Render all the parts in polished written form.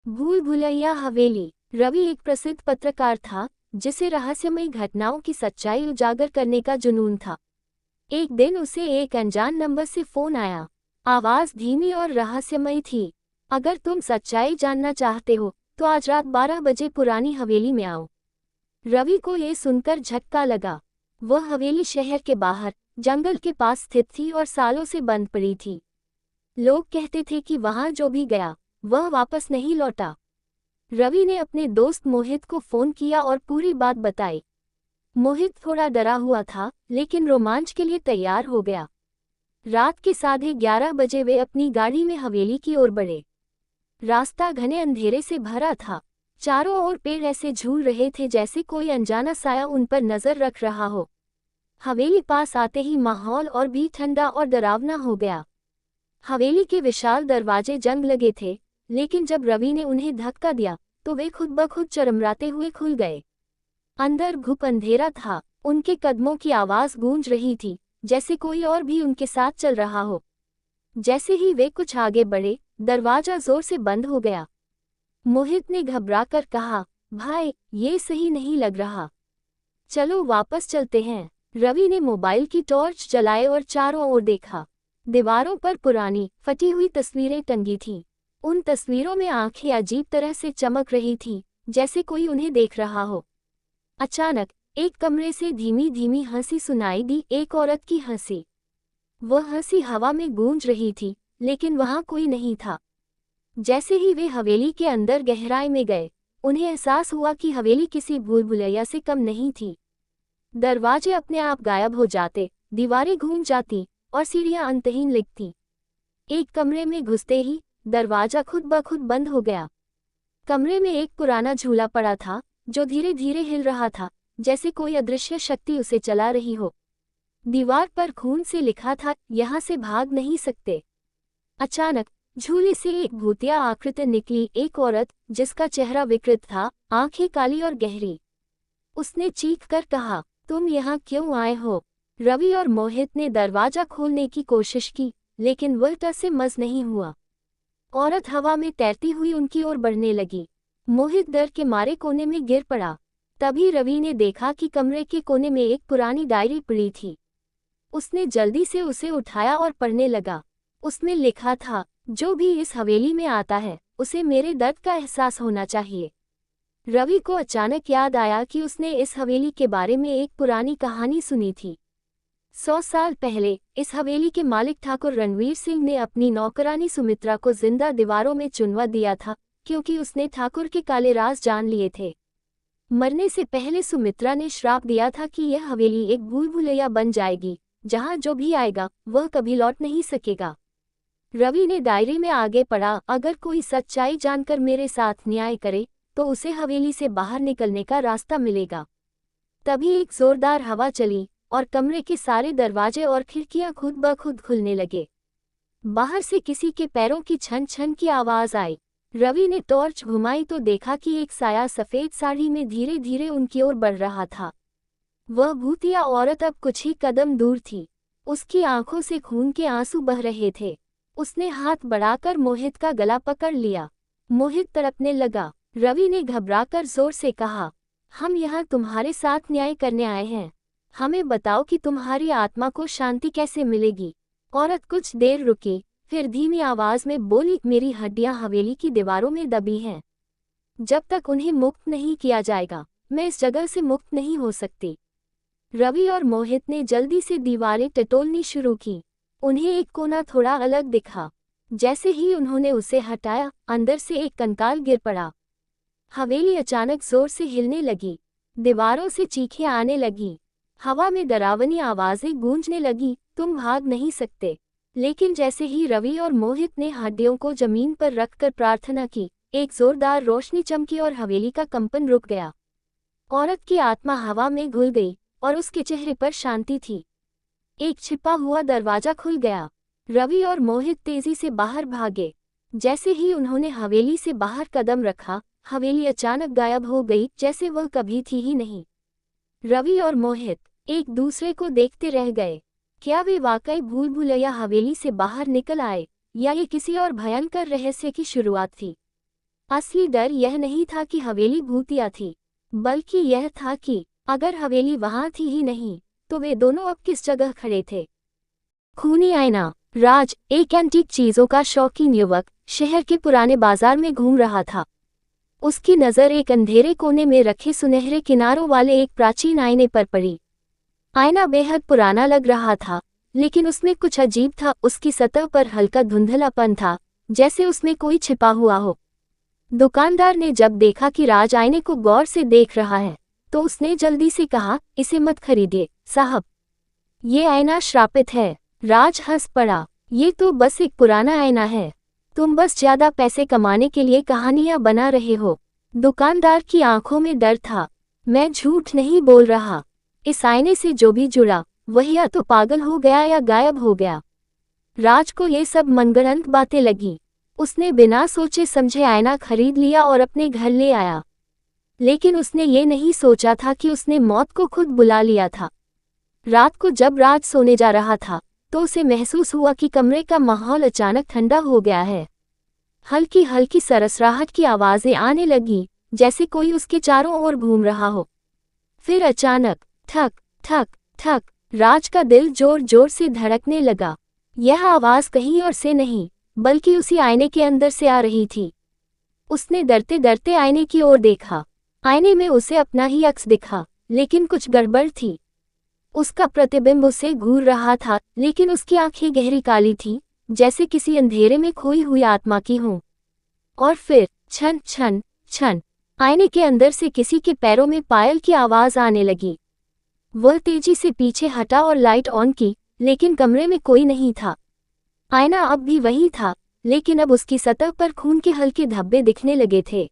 भूल भुलैया हवेली। रवि एक प्रसिद्ध पत्रकार था जिसे रहस्यमयी घटनाओं की सच्चाई उजागर करने का जुनून था। एक दिन उसे एक अनजान नंबर से फोन आया। आवाज धीमी और रहस्यमयी थी। अगर तुम सच्चाई जानना चाहते हो तो आज रात 12 बजे पुरानी हवेली में आओ। रवि को ये सुनकर झटका लगा। वह हवेली शहर के बाहर जंगल के पास स्थित थी और सालों से बंद पड़ी थी। लोग कहते थे कि वहां जो भी गया वह वापस नहीं लौटा। रवि ने अपने दोस्त मोहित को फोन किया और पूरी बात बताई। मोहित थोड़ा डरा हुआ था लेकिन रोमांच के लिए तैयार हो गया। रात के 11:30 बजे वे अपनी गाड़ी में हवेली की ओर बढ़े। रास्ता घने अंधेरे से भरा था। चारों ओर पेड़ ऐसे झूल रहे थे जैसे कोई अनजाना साया उन पर नजर रख रहा हो। हवेली पास आते ही माहौल और भी ठंडा और डरावना हो गया। हवेली के विशाल दरवाजे जंग लगे थे, लेकिन जब रवि ने उन्हें धक्का दिया तो वे खुद ब खुद चरमराते हुए खुल गए। अंदर घुप अंधेरा था। उनके कदमों की आवाज गूंज रही थी जैसे कोई और भी उनके साथ चल रहा हो। जैसे ही वे कुछ आगे बढ़े, दरवाजा जोर से बंद हो गया। मोहित ने घबराकर कहा, भाई ये सही नहीं लग रहा, चलो वापस चलते हैं। रवि ने मोबाइल की टॉर्च जलाए और चारों ओर देखा। दीवारों पर पुरानी फटी हुई तस्वीरें टंगी थीं। उन तस्वीरों में आंखें अजीब तरह से चमक रही थीं, जैसे कोई उन्हें देख रहा हो। अचानक एक कमरे से धीमी धीमी हंसी सुनाई दी, एक औरत की हंसी। वह हंसी हवा में गूंज रही थी, लेकिन वहां कोई नहीं था। जैसे ही वे हवेली के अंदर गहराई में गए, उन्हें एहसास हुआ कि हवेली किसी भूल भुलैया से कम नहीं थी। दरवाजे अपने आप गायब हो जाते, दीवारें घूम जाती और सीढ़ियां अंतहीन लिखती। एक कमरे में घुसते ही दरवाजा खुद ब खुद बंद हो गया। कमरे में एक पुराना झूला पड़ा था जो धीरे धीरे हिल रहा था, जैसे कोई अदृश्य शक्ति उसे चला रही हो। दीवार पर खून से लिखा था, यहाँ से भाग नहीं सकते। अचानक झूले से एक भूतिया आकृति निकली, एक औरत जिसका चेहरा विकृत था, आंखें काली और गहरी। उसने चीख कर कहा, तुम यहाँ क्यों आए हो? रवि और मोहित ने दरवाजा खोलने की कोशिश की, लेकिन वह टस से मस नहीं हुआ। औरत हवा में तैरती हुई उनकी ओर बढ़ने लगी। मोहित डर के मारे कोने में गिर पड़ा। तभी रवि ने देखा कि कमरे के कोने में एक पुरानी डायरी पड़ी थी। उसने जल्दी से उसे उठाया और पढ़ने लगा। उसमें लिखा था, जो भी इस हवेली में आता है उसे मेरे दर्द का एहसास होना चाहिए। रवि को अचानक याद आया कि उसने इस हवेली के बारे में एक पुरानी कहानी सुनी थी। 100 साल पहले इस हवेली के मालिक ठाकुर रणवीर सिंह ने अपनी नौकरानी सुमित्रा को जिंदा दीवारों में चुनवा दिया था, क्योंकि उसने ठाकुर के काले राज जान लिए थे। मरने से पहले सुमित्रा ने श्राप दिया था कि यह हवेली एक भूल भुलैया बन जाएगी, जहां जो भी आएगा वह कभी लौट नहीं सकेगा। रवि ने डायरी में आगे पढ़ा, अगर कोई सच्चाई जानकर मेरे साथ न्याय करे तो उसे हवेली से बाहर निकलने का रास्ता मिलेगा। तभी एक जोरदार हवा चली और कमरे के सारे दरवाजे और खिड़कियां खुद ब खुद खुलने लगे। बाहर से किसी के पैरों की छन छन की आवाज आई। रवि ने टॉर्च घुमाई तो देखा कि एक साया सफेद साड़ी में धीरे धीरे उनकी ओर बढ़ रहा था। वह भूतिया औरत अब कुछ ही कदम दूर थी। उसकी आंखों से खून के आंसू बह रहे थे। उसने हाथ बढ़ाकर मोहित का गला पकड़ लिया। मोहित तड़पने लगा। रवि ने घबराकर जोर से कहा, हम यहाँ तुम्हारे साथ न्याय करने आए हैं। हमें बताओ कि तुम्हारी आत्मा को शांति कैसे मिलेगी। औरत कुछ देर रुकी, फिर धीमी आवाज में बोली, मेरी हड्डियां हवेली की दीवारों में दबी हैं। जब तक उन्हें मुक्त नहीं किया जाएगा मैं इस जगह से मुक्त नहीं हो सकती। रवि और मोहित ने जल्दी से दीवारें टटोलनी शुरू की। उन्हें एक कोना थोड़ा अलग दिखा। जैसे ही उन्होंने उसे हटाया, अंदर से एक कंकाल गिर पड़ा। हवेली अचानक जोर से हिलने लगी। दीवारों से चीखें आने लगी। हवा में डरावनी आवाजें गूंजने लगी, तुम भाग नहीं सकते। लेकिन जैसे ही रवि और मोहित ने हड्डियों को जमीन पर रखकर प्रार्थना की, एक जोरदार रोशनी चमकी और हवेली का कंपन रुक गया। औरत की आत्मा हवा में घुल गई और उसके चेहरे पर शांति थी। एक छिपा हुआ दरवाजा खुल गया। रवि और मोहित तेजी से बाहर भागे। जैसे ही उन्होंने हवेली से बाहर कदम रखा, हवेली अचानक गायब हो गई, जैसे वह कभी थी ही नहीं। रवि और मोहित एक दूसरे को देखते रह गए। क्या वे वाकई भूल भुलैया हवेली से बाहर निकल आए, या ये किसी और भयंकर रहस्य की शुरुआत थी? असली डर यह नहीं था कि हवेली भूतिया थी, बल्कि यह था कि अगर हवेली वहां थी ही नहीं तो वे दोनों अब किस जगह खड़े थे। खूनी आईना। राज, एक एंटीक चीजों का शौकीन युवक, शहर के पुराने बाजार में घूम रहा था। उसकी नज़र एक अंधेरे कोने में रखे सुनहरे किनारों वाले एक प्राचीन आईने पर पड़ी। आईना बेहद पुराना लग रहा था, लेकिन उसमें कुछ अजीब था। उसकी सतह पर हल्का धुंधलापन था, जैसे उसमें कोई छिपा हुआ हो। दुकानदार ने जब देखा कि राज आईने को गौर से देख रहा है, तो उसने जल्दी से कहा, इसे मत खरीदिए साहब, ये आईना श्रापित है। राज हंस पड़ा, ये तो बस एक पुराना आईना है, तुम बस ज्यादा पैसे कमाने के लिए कहानियां बना रहे हो। दुकानदार की आंखों में डर था। मैं झूठ नहीं बोल रहा, इस आईने से जो भी जुड़ा वह या तो पागल हो गया या गायब हो गया। राज को ये सब मनगढ़ंत बातें लगी। उसने बिना सोचे समझे आईना खरीद लिया और अपने घर ले आया। लेकिन उसने ये नहीं सोचा था कि उसने मौत को खुद बुला लिया था। रात को जब राज सोने जा रहा था, तो उसे महसूस हुआ कि कमरे का माहौल अचानक ठंडा हो गया है। हल्की हल्की सरसराहट की आवाजें आने लगी, जैसे कोई उसके चारों ओर घूम रहा हो। फिर अचानक ठक ठक ठक, राज का दिल जोर जोर से धड़कने लगा। यह आवाज कहीं और से नहीं, बल्कि उसी आईने के अंदर से आ रही थी। उसने डरते डरते आईने की ओर देखा। आईने में उसे अपना ही अक्स दिखा, लेकिन कुछ गड़बड़ थी। उसका प्रतिबिंब उसे घूर रहा था, लेकिन उसकी आंखें गहरी काली थीं, जैसे किसी अंधेरे में खोई हुई आत्मा की हों। और फिर छन छन छन, आईने के अंदर से किसी के पैरों में पायल की आवाज आने लगी। वह तेजी से पीछे हटा और लाइट ऑन की, लेकिन कमरे में कोई नहीं था। आईना अब भी वही था, लेकिन अब उसकी सतह पर खून के हल्के धब्बे दिखने लगे थे।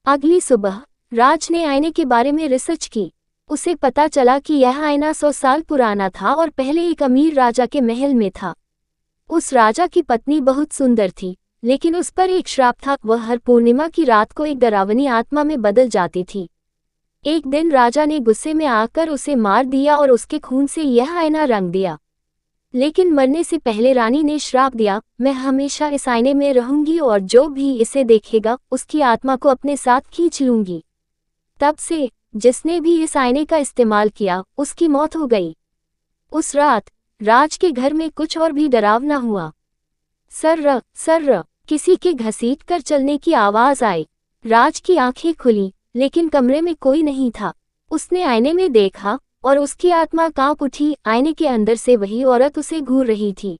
अगली सुबह राज ने आईने के बारे में रिसर्च की। उसे पता चला कि यह आईना 100 साल पुराना था और पहले एक अमीर राजा के महल में था। उस राजा की पत्नी बहुत सुंदर थी, लेकिन उस पर एक श्राप था। वह हर पूर्णिमा की रात को एक डरावनी आत्मा में बदल जाती थी। एक दिन राजा ने गुस्से में आकर उसे मार दिया और उसके खून से यह आईना रंग दिया। लेकिन मरने से पहले रानी ने श्राप दिया, मैं हमेशा इस आईने में रहूंगी और जो भी इसे देखेगा उसकी आत्मा को अपने साथ खींच लूंगी। तब से जिसने भी इस आईने का इस्तेमाल किया, उसकी मौत हो गई। उस रात राज के घर में कुछ और भी डरावना हुआ। सर्र सर्र, किसी के घसीट कर चलने की आवाज आई। राज की आंखें खुली, लेकिन कमरे में कोई नहीं था। उसने आईने में देखा और उसकी आत्मा कांप उठी। आईने के अंदर से वही औरत उसे घूर रही थी।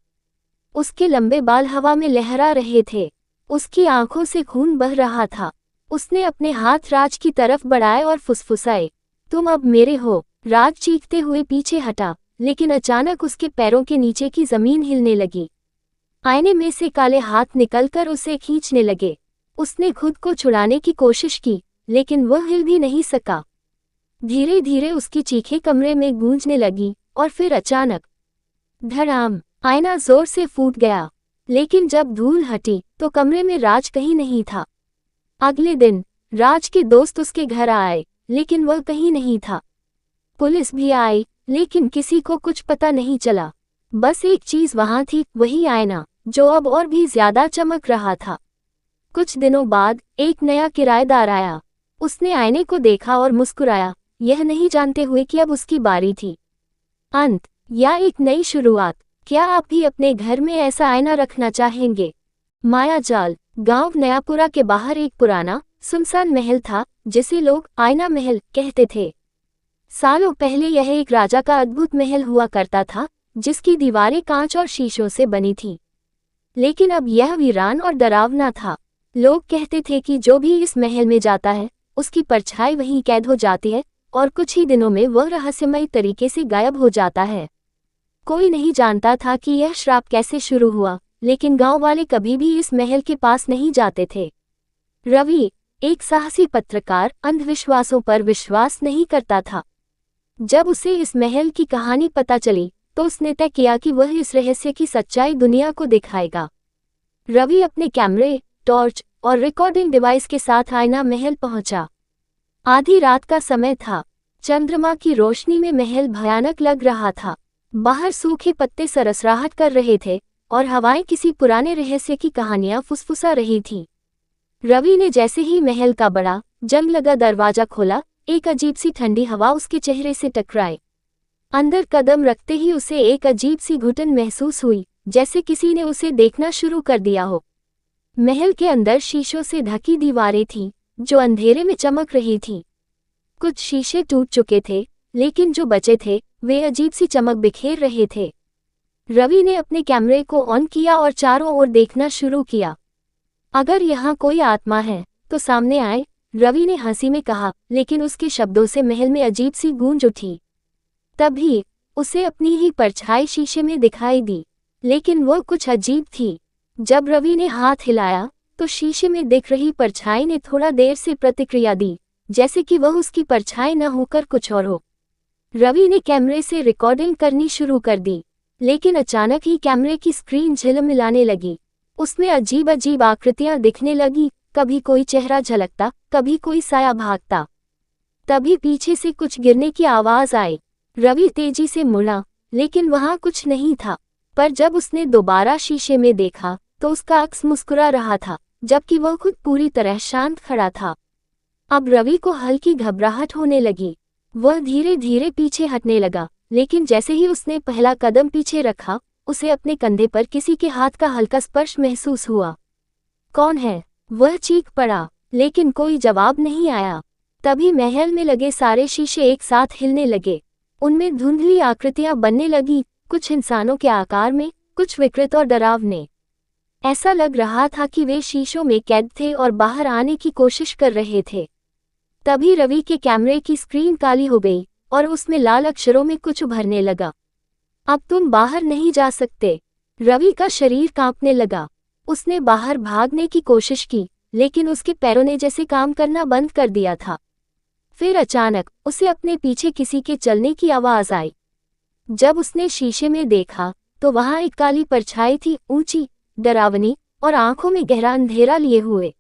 उसके लंबे बाल हवा में लहरा रहे थे, उसकी आंखों से खून बह रहा था। उसने अपने हाथ राज की तरफ बढ़ाए और फुसफुसाए, तुम अब मेरे हो। राज चीखते हुए पीछे हटा, लेकिन अचानक उसके पैरों के नीचे की जमीन हिलने लगी। आईने में से काले हाथ निकलकर उसे खींचने लगे। उसने खुद को छुड़ाने की कोशिश की, लेकिन वह हिल भी नहीं सका। धीरे धीरे उसकी चीखें कमरे में गूंजने लगी और फिर अचानक धड़ाम, आईना जोर से फूट गया। लेकिन जब धूल हटी तो कमरे में राज कहीं नहीं था। अगले दिन राज के दोस्त उसके घर आए, लेकिन वह कहीं नहीं था। पुलिस भी आई, लेकिन किसी को कुछ पता नहीं चला। बस एक चीज वहां थी, वही आईना, जो अब और भी ज्यादा चमक रहा था। कुछ दिनों बाद एक नया किराएदार आया। उसने आईने को देखा और मुस्कुराया, यह नहीं जानते हुए कि अब उसकी बारी थी। अंत या एक नई शुरुआत। क्या आप भी अपने घर में ऐसा आईना रखना चाहेंगे? मायाजाल। गांव नयापुरा के बाहर एक पुराना सुनसान महल था, जिसे लोग आईना महल कहते थे। सालों पहले यह एक राजा का अद्भुत महल हुआ करता था, जिसकी दीवारें कांच और शीशों से बनी थीं। लेकिन अब यह वीरान और डरावना था। लोग कहते थे कि जो भी इस महल में जाता है, उसकी परछाई वहीं कैद हो जाती है और कुछ ही दिनों में वह रहस्यमयी तरीके से गायब हो जाता है। कोई नहीं जानता था कि यह श्राप कैसे शुरू हुआ, लेकिन गांव वाले कभी भी इस महल के पास नहीं जाते थे। रवि, एक साहसी पत्रकार, अंधविश्वासों पर विश्वास नहीं करता था। जब उसे इस महल की कहानी पता चली, तो उसने तय किया कि वह इस रहस्य की सच्चाई दुनिया को दिखाएगा। रवि अपने कैमरे, टॉर्च और रिकॉर्डिंग डिवाइस के साथ आईना महल पहुंचा। आधी रात का समय था। चंद्रमा की रोशनी में महल भयानक लग रहा था। बाहर सूखे पत्ते सरसराहट कर रहे थे और हवाएं किसी पुराने रहस्य की कहानियां फुसफुसा रही थीं। रवि ने जैसे ही महल का बड़ा जंग लगा दरवाजा खोला, एक अजीब सी ठंडी हवा उसके चेहरे से टकराई। अंदर कदम रखते ही उसे एक अजीब सी घुटन महसूस हुई, जैसे किसी ने उसे देखना शुरू कर दिया हो। महल के अंदर शीशों से ढकी दीवारें थीं, जो अंधेरे में चमक रही थीं। कुछ शीशे टूट चुके थे, लेकिन जो बचे थे वे अजीब सी चमक बिखेर रहे थे। रवि ने अपने कैमरे को ऑन किया और चारों ओर देखना शुरू किया। अगर यहाँ कोई आत्मा है तो सामने आए, रवि ने हंसी में कहा, लेकिन उसके शब्दों से महल में अजीब सी गूंज उठी। तभी उसे अपनी ही परछाई शीशे में दिखाई दी, लेकिन वह कुछ अजीब थी। जब रवि ने हाथ हिलाया तो शीशे में दिख रही परछाई ने थोड़ा देर से प्रतिक्रिया दी, जैसे कि वह उसकी परछाई न होकर कुछ और हो। रवि ने कैमरे से रिकॉर्डिंग करनी शुरू कर दी, लेकिन अचानक ही कैमरे की स्क्रीन झिलमिलाने लगी। उसमें अजीब अजीब आकृतियां दिखने लगी, कभी कोई चेहरा झलकता, कभी कोई साया भागता। तभी पीछे से कुछ गिरने की आवाज आई। रवि तेजी से मुड़ा, लेकिन वहां कुछ नहीं था। पर जब उसने दोबारा शीशे में देखा तो उसका अक्स मुस्कुरा रहा था, जबकि वह खुद पूरी तरह शांत खड़ा था। अब रवि को हल्की घबराहट होने लगी। वह धीरे धीरे पीछे हटने लगा, लेकिन जैसे ही उसने पहला कदम पीछे रखा, उसे अपने कंधे पर किसी के हाथ का हल्का स्पर्श महसूस हुआ। कौन है? वह चीख पड़ा, लेकिन कोई जवाब नहीं आया। तभी महल में लगे सारे शीशे एक साथ हिलने लगे। उनमें धुंधली आकृतियां बनने लगी, कुछ इंसानों के आकार में, कुछ विकृत और डरावने। ऐसा लग रहा था कि वे शीशों में कैद थे और बाहर आने की कोशिश कर रहे थे। तभी रवि के कैमरे की स्क्रीन काली हो गई और उसमें लाल अक्षरों में कुछ उभरने लगा। अब तुम बाहर नहीं जा सकते। रवि का शरीर कांपने लगा। उसने बाहर भागने की कोशिश की, लेकिन उसके पैरों ने जैसे काम करना बंद कर दिया था। फिर अचानक उसे अपने पीछे किसी के चलने की आवाज आई। जब उसने शीशे में देखा तो वहां एक काली परछाई थी, ऊंची, डरावनी और आंखों में गहरा अंधेरा लिए हुए।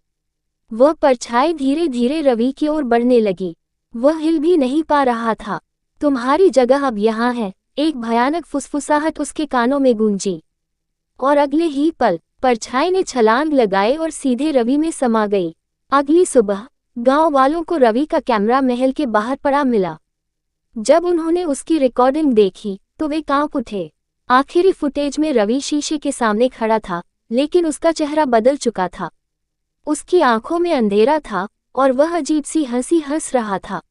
वह परछाई धीरे धीरे रवि की ओर बढ़ने लगी। वह हिल भी नहीं पा रहा था। तुम्हारी जगह अब यहाँ है, एक भयानक फुसफुसाहट उसके कानों में गूंजी। और अगले ही पल परछाई ने छलांग लगाए और सीधे रवि में समा गई। अगली सुबह गांव वालों को रवि का कैमरा महल के बाहर पड़ा मिला। जब उन्होंने उसकी रिकॉर्डिंग देखी तो वे कांप उठे। आखिरी फुटेज में रवि शीशे के सामने खड़ा था, लेकिन उसका चेहरा बदल चुका था। उसकी आंखों में अंधेरा था और वह अजीब सी हंसी हंस रहा था।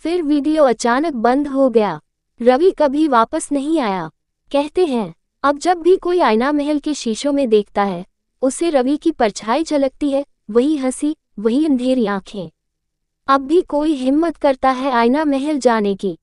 फिर वीडियो अचानक बंद हो गया। रवि कभी वापस नहीं आया। कहते हैं, अब जब भी कोई आईना महल के शीशों में देखता है, उसे रवि की परछाई झलकती है, वही हंसी, वही अंधेरी आंखें। अब भी कोई हिम्मत करता है आईना महल जाने की।